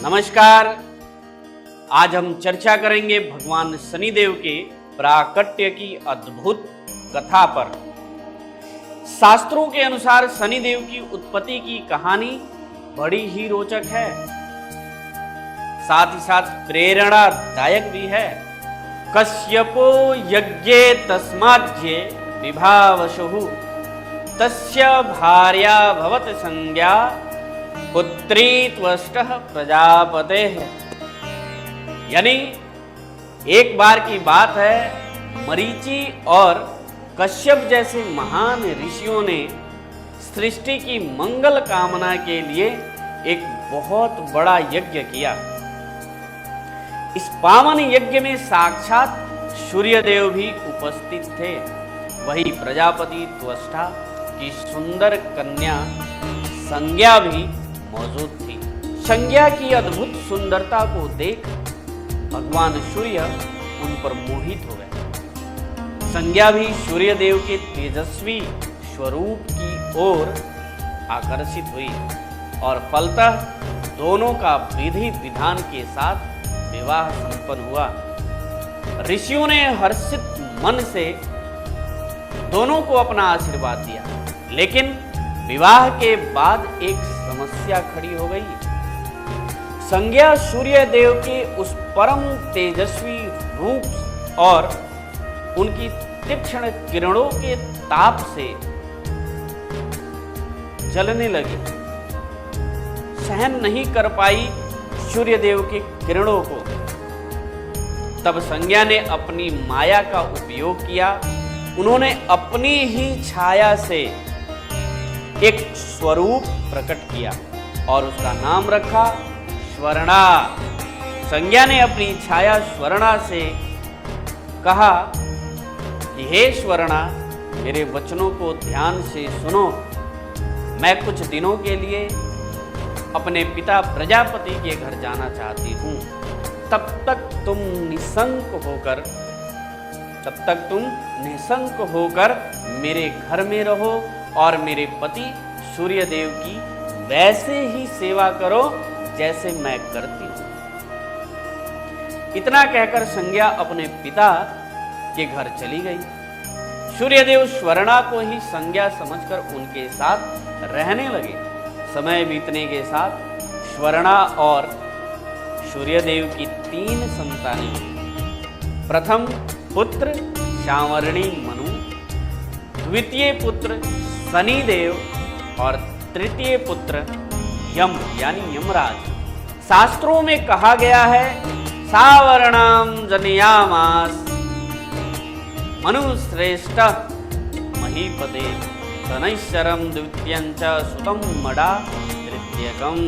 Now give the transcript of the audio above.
नमस्कार। आज हम चर्चा करेंगे भगवान शनिदेव के प्राकट्य की अद्भुत कथा पर। शास्त्रों के अनुसार शनिदेव की उत्पत्ति की कहानी बड़ी ही रोचक है, साथ ही साथ प्रेरणादायक भी है। कश्यपो यज्ञे तस्माज्ये विभावशुः तस्य भार्या भवत संज्ञा पुत्री त्वष्टः प्रजापतेः। यानी एक बार की बात है, मरीचि और कश्यप जैसे महान ऋषियों ने सृष्टि की मंगल कामना के लिए एक बहुत बड़ा यज्ञ किया। इस पावन यज्ञ में साक्षात सूर्यदेव भी उपस्थित थे। वही प्रजापति त्वष्टा की सुंदर कन्या संज्ञा भी मौजूद थी। संज्ञा की अद्भुत सुंदरता को देख भगवान सूर्य उन पर मोहित हो गए। संज्ञा भी सूर्यदेव के तेजस्वी स्वरूप की ओर आकर्षित हुई और फलतः दोनों का विधि विधान के साथ विवाह संपन्न हुआ। ऋषियों ने हर्षित मन से दोनों को अपना आशीर्वाद दिया, लेकिन विवाह के बाद एक समस्या खड़ी हो गई। संज्ञा सूर्य देव के उस परम तेजस्वी रूप और उनकी तीक्ष्ण किरणों के ताप से जलने लगी। सहन नहीं कर पाई सूर्य देव के किरणों को। तब संज्ञा ने अपनी माया का उपयोग किया। उन्होंने अपनी ही छाया से एक स्वरूप प्रकट किया और उसका नाम रखा स्वर्णा। संज्ञा ने अपनी छाया स्वर्णा से कहा कि हे स्वर्णा, मेरे वचनों को ध्यान से सुनो। मैं कुछ दिनों के लिए अपने पिता प्रजापति के घर जाना चाहती हूँ। तब तक तुम निशंक होकर मेरे घर में रहो और मेरे पति सूर्यदेव की वैसे ही सेवा करो जैसे मैं करती हूं। इतना कहकर संज्ञा अपने पिता के घर चली गई। सूर्यदेव स्वर्णा को ही संज्ञा समझकर उनके साथ रहने लगे। समय बीतने के साथ स्वर्णा और सूर्यदेव की 3 संतानें हुई। प्रथम पुत्र शांवर्णी मनु, द्वितीय पुत्र शनिदेव और तृतीय पुत्र यम यानी यमराज। शास्त्रों में कहा गया है, सावर्णाम जनयामास मनुश्रेष्ठ महीपते तनैश्चरम द्वितीयं च सुतं मदा तृतीयकम्।